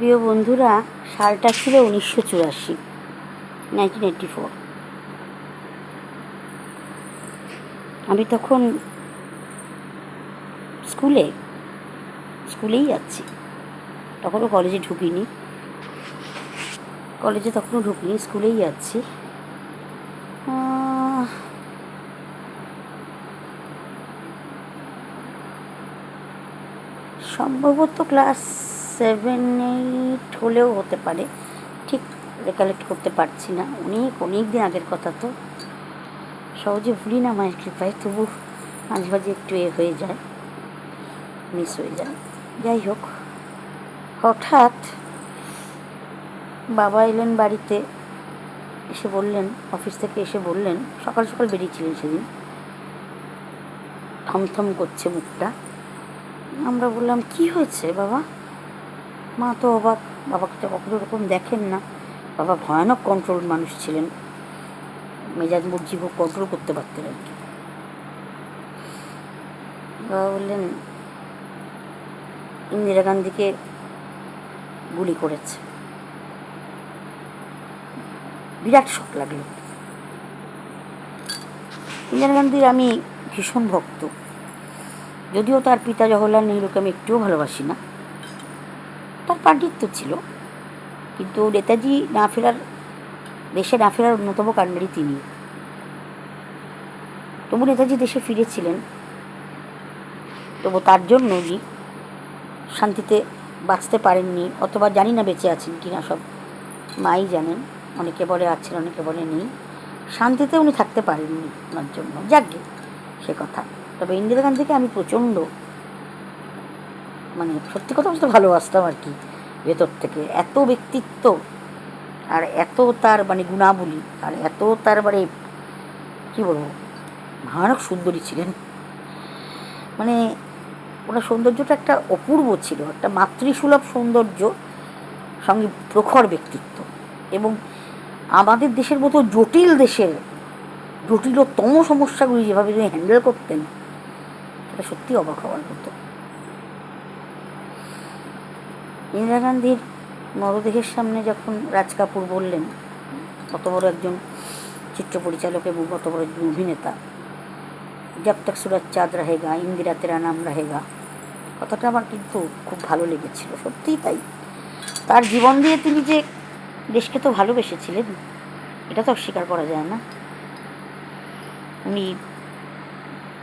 প্রিয় বন্ধুরা, সালটা ছিল 1984, 1984। আমি তখন স্কুলেই যাচ্ছি, তখনও কলেজে ঢুকিনি, স্কুলেই যাচ্ছি। সম্ভবত ক্লাস 7-8 হলেও হতে পারে, ঠিক রেকালেক্ট করতে পারছি না। অনেক দিন আগের কথা, তো সহজে ভুলি না মায়ের কৃপায়, তবু মাঝে মাঝে একটু হয়ে যায়, মিস হয়ে যায়। যাই হোক, হঠাৎ বাবা এলেন বাড়িতে, এসে বললেন, অফিস থেকে এসে বললেন, সকাল সকাল বেরিয়েছিলেন সেদিন, থমথম করছে মুখটা। আমরা বললাম, কি হয়েছে বাবা? মা তো অবাক, বাবাকে তো কখনো ওরকম দেখেন না। বাবা ভয়ানক কন্ট্রোল মানুষ ছিলেন, মেজাজ মর্জি খুব কন্ট্রোল করতে পারতেন আর কি। বাবা বললেন, ইন্দিরা গান্ধীকে গুলি করেছে। বিরাট শক লাগলো। ইন্দিরা গান্ধীর আমি ভীষণ ভক্ত, যদিও তার পিতা জওহরলাল নেহরুকে আমি একটুও ভালোবাসি না। তার পাণ্ডিত্য ছিল, কিন্তু নেতাজি দেশে না ফেরার অন্যতম কাণ্ডারি তিনি। তবু নেতাজি দেশে ফিরেছিলেন, তবু তার জন্য উনি শান্তিতে বাঁচতে পারেননি, অথবা জানি না বেঁচে আছেন কিনা, সব মাই জানেন। অনেকে বলে আছেন, অনেকে বলে নেই। শান্তিতে উনি থাকতে পারেননি ওনার জন্য, যাকে সে কথা। তবে ইন্দিরা গান্ধীকে আমি প্রচণ্ড, সত্যি কথা বলতে ভালোবাসতাম আর কি, ভেতর থেকে। এত ব্যক্তিত্ব, আর এত তার গুণাবলী, আর এত তার কী বলবো, ভয়ানক সুন্দরী ছিলেন। ওনার সৌন্দর্যটা একটা অপূর্ব ছিল, একটা মাতৃসুলভ সৌন্দর্য, সঙ্গে প্রখর ব্যক্তিত্ব। এবং আমাদের দেশের মতো জটিলতম সমস্যাগুলি যেভাবে তিনি হ্যান্ডেল করতেন, সেটা সত্যি অবাক হওয়ার মতো। ইন্দিরা গান্ধীর মরদেহের সামনে যখন রাজ কাপুর বললেন, কত বড় একজন চিত্র পরিচালক এবং কত বড় একজন অভিনেতা, জব তক সুরজ চাঁদ রহেগা, ইন্দিরা তেরা নাম রহেগা, কথাটা আমার কিন্তু খুব ভালো লেগেছিল। সত্যিই তাই। তার জীবন দিয়ে তিনি যে দেশকে তো ভালোবেসেছিলেন, এটা তো অস্বীকার করা যায় না। উনি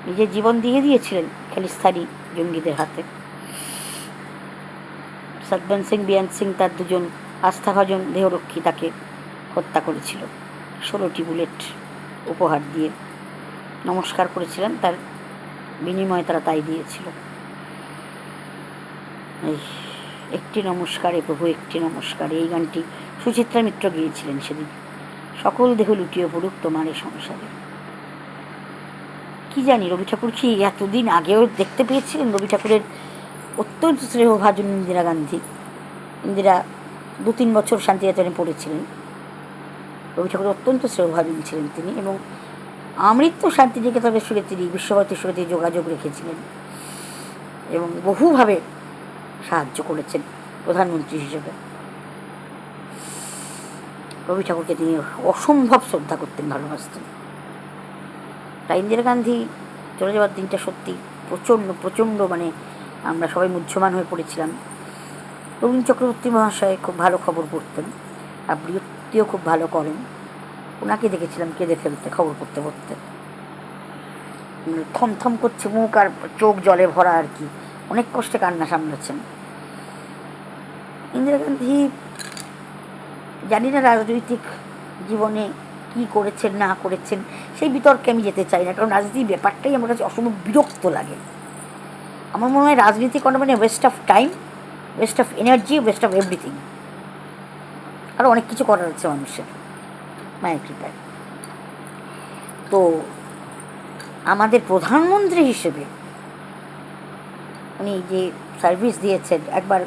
নিজের জীবন দিয়ে দিয়েছিলেন খালিস্তানি জঙ্গিদের হাতে। সতবন্ত সিং, বেয়ন্ত সিং, তার দুজন আস্থাভাজন দেহরক্ষী, তাকে হত্যা করেছিল 16টি বুলেট উপহার দিয়ে। নমস্কার করেছিলেন, তার বিনিময়ে তারা তাই দিয়েছিল। একটি নমস্কারে প্রভু, একটি নমস্কারে, এই গানটি সুচিত্রা মিত্র গিয়েছিলেন সেদিন। সকল দেহ লুটিয়ে পড়ুক তোমার এই সংসারে। কি জানি, রবি ঠাকুর কি এতদিন আগেও দেখতে পেয়েছিলেন? রবি ঠাকুরের অত্যন্ত স্নেহভাজন ইন্দিরা গান্ধী। ইন্দিরা 2-3 বছর শান্তিনিকেতনে পড়েছিলেন। রবি ঠাকুর অত্যন্ত স্নেহভাজন ছিলেন তিনি, এবং আমৃত্যু শান্তিনিকেতনের সঙ্গে তিনি, বিশ্বভারতীর সঙ্গে তিনি যোগাযোগ রেখেছিলেন এবং বহুভাবে সাহায্য করেছেন প্রধানমন্ত্রী হিসেবে। রবি ঠাকুরকে তিনি অসম্ভব শ্রদ্ধা করতেন, ভালোবাসতেন। তাই ইন্দিরা গান্ধী চলে যাওয়ার দিনটা সত্যি প্রচণ্ড আমরা সবাই মুহ্যমান হয়ে পড়েছিলাম। রবীন্দ্র চক্রবর্তী মহাশয় খুব ভালো খবর পড়তেন, আবৃত্তিও খুব ভালো করেন। ওনাকে দেখেছিলাম কেঁদে ফেলতে খবর পড়তে পড়তে, থমথম করছে মুখ আর চোখ জলে ভরা আর কি, অনেক কষ্টে কান্না সামলাচ্ছেন। ইন্দিরা গান্ধী জানি না রাজনৈতিক জীবনে কী করেছেন না করেছেন, সেই বিতর্কে আমি যেতে চাই না, কারণ রাজনীতির ব্যাপারটাই আমার কাছে অসম্ভব বিরক্ত লাগে। আমার মনে হয় রাজনীতি করা West of time, West of energy, West of everything. আরও অনেক কিছু করার আছে মানুষের, মায়ের কৃপায়। তো আমাদের প্রধানমন্ত্রী হিসেবে উনি যে সার্ভিস দিয়েছেন, একবার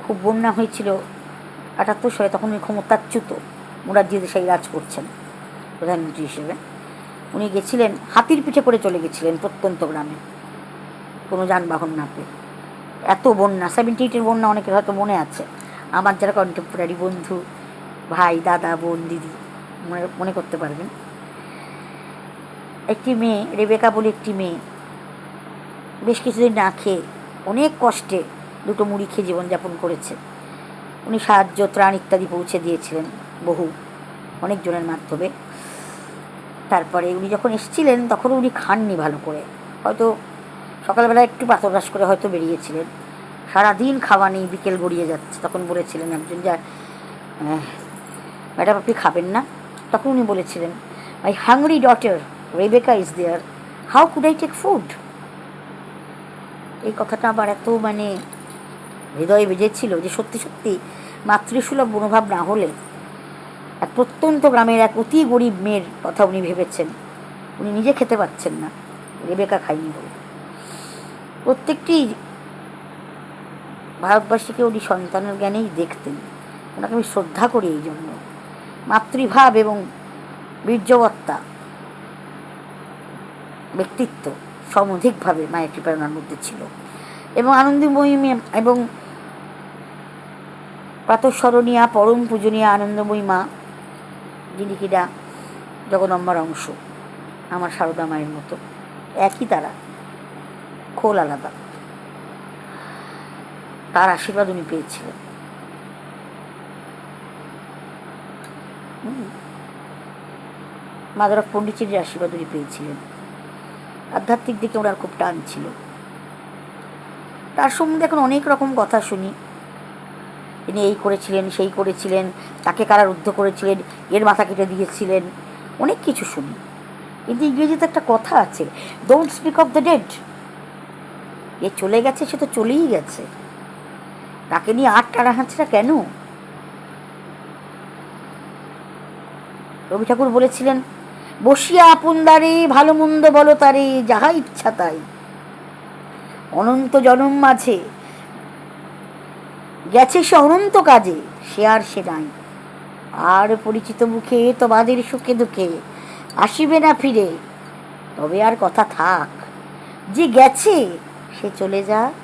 খুব বন্যা হয়েছিল 78 সালে, তখন উনি ক্ষমতাচ্যুত মোরারজি দেশাই রাজ করছেন প্রধানমন্ত্রী হিসেবে। উনি গেছিলেন, হাতির পিঠে করে চলে গেছিলেন প্রত্যন্ত গ্রামে, কোনো যানবাহন না পেয়ে। এত বন্যা, 78-এর বন্যা অনেকের হয়তো মনে আছে। আমার যারা কন্টেম্পোরারি বন্ধু, ভাই, দাদা, বোন, দিদি মনে করতে পারবেন। একটি মেয়ে, রেবেকা বলে একটি মেয়ে, বেশ কিছুদিন না খেয়ে অনেক কষ্টে দুটো মুড়ি খেয়ে জীবনযাপন করেছে। উনি সাহায্য, ত্রাণ ইত্যাদি পৌঁছে দিয়েছিলেন অনেকজনের মাধ্যমে। তারপরে উনি যখন এসেছিলেন তখন উনি খাননি ভালো করে, হয়তো সকালবেলা একটু পাতরাস করে হয়তো বেরিয়েছিলেন। সারাদিন খাওয়া নেই, বিকেল গড়িয়ে যাচ্ছে। তখন বলেছিলেন একজন, যা ম্যাডাম আপনি খাবেন না? তখন উনি বলেছিলেন, my hungry daughter Rebecca is there, how could I take food. এই কথাটা আবার এত হৃদয়ে বেজেছিল যে সত্যি সত্যি মাতৃসুলভ মনোভাব না হলে এক প্রত্যন্ত গ্রামের এক অতি গরিব মেয়ের কথা উনি ভেবেছেন। উনি নিজে খেতে পাচ্ছেন না, রেবেকা খাইনি বলে। প্রত্যেকটি ভারতবাসীকে উনি সন্তানের জ্ঞানেই দেখতেন। ওনাকে আমি শ্রদ্ধা করি এই জন্য। মাতৃভাব এবং বীর্যবত্তা, ব্যক্তিত্ব সমধিকভাবে মায়ের কৃপার মধ্যে ছিল। এবং আনন্দময়ী এবং প্রাতঃস্মরণীয়া পরম পূজনীয়া আনন্দময়ী মা, যিনি কিনা জগদম্বার অংশ, আমার সারদা মায়ের মতো, একই তারা, খোল আলাদা, তার আশীর্বাদ উনি পেয়েছিলেন। মাদার অফ পণ্ডিচেরির আশীর্বাদ উনি পেয়েছিলেন। আধ্যাত্মিক দিকে ওনার খুব টান ছিল। তার সম্বন্ধে এখন অনেক রকম কথা শুনি। তিনি এই করেছিলেন, সেই করেছিলেন, তাকে কারারুদ্ধ করেছিলেন, এর মাথা কেটে দিয়েছিলেন, অনেক কিছু শুনি। কিন্তু ইংরেজিতে একটা কথা আছে, don't speak of the dead. এ চলে গেছে, সে তো চলেই গেছে, তাকে নিয়ে আর টানাহাঁচড়া কেন? রবি ঠাকুর বলেছিলেন, বসিয়া আপন দ্বারে ভালো মন্দ বলো তারে, যাহা ইচ্ছা তাই। অনন্ত জনম মাঝে গেছে সে অনন্ত কাজে, সে আর সে নাই। আর পরিচিত মুখে তোমাদের সুখে দুঃখে আসিবে না ফিরে, তবে আর কথা থাক। যে গেছে সে চলে যাক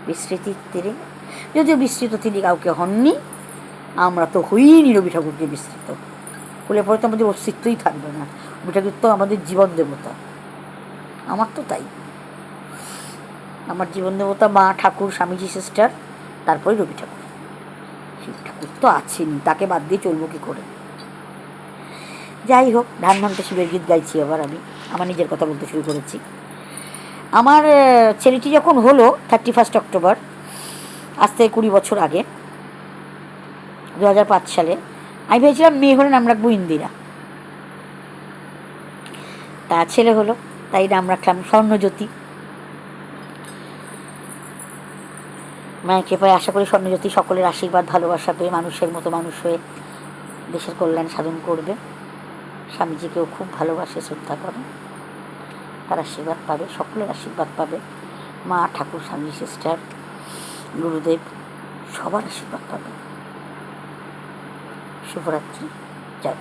বিস্মৃতির তীরে। যদিও বিস্মৃত তিনি কাউকে হননি, আমরা তো হইনি রবি ঠাকুরকে বিস্মৃত হলে পরে তো আমাদের অস্তিত্বই থাকবে না। রবি ঠাকুর তো আমাদের জীবন দেবতা। আমার তো তাই, আমার জীবন দেবতা মা, ঠাকুর, স্বামীজি, সিস্টার, তারপরে রবি ঠাকুর। শিব ঠাকুর তো আছেনই, তাকে বাদ দিয়ে চলবো কী করে? যাই হোক, ধান ধানতে শিবের গীত গাইছি। আবার আমি আমার নিজের কথা বলতে শুরু করেছি। আমার ছেলেটি যখন হলো 31 অক্টোবর, আজ থেকে 20 বছর আগে, 2005 সালে, আমি ভেবেছিলাম মেয়ে হলে নাম রাখবো ইন্দিরা। তা ছেলে হলো, তাই নাম রাখলাম স্বর্ণজ্যোতি। মায়ের কৃপায় আশা করি স্বর্ণজ্যোতি সকলের আশীর্বাদ ভালোবাসা পেয়ে মানুষের মতো মানুষ হয়ে দেশের কল্যাণ সাধন করবে। স্বামীজিকেও খুব ভালোবাসে, শ্রদ্ধা করে, তার আশীর্বাদ পাবে, সকলের আশীর্বাদ পাবে। মা, ঠাকুর, স্বামী, সিস্টার, গুরুদেব, সবার আশীর্বাদ পাবে। শুভরাত্রি, জয়।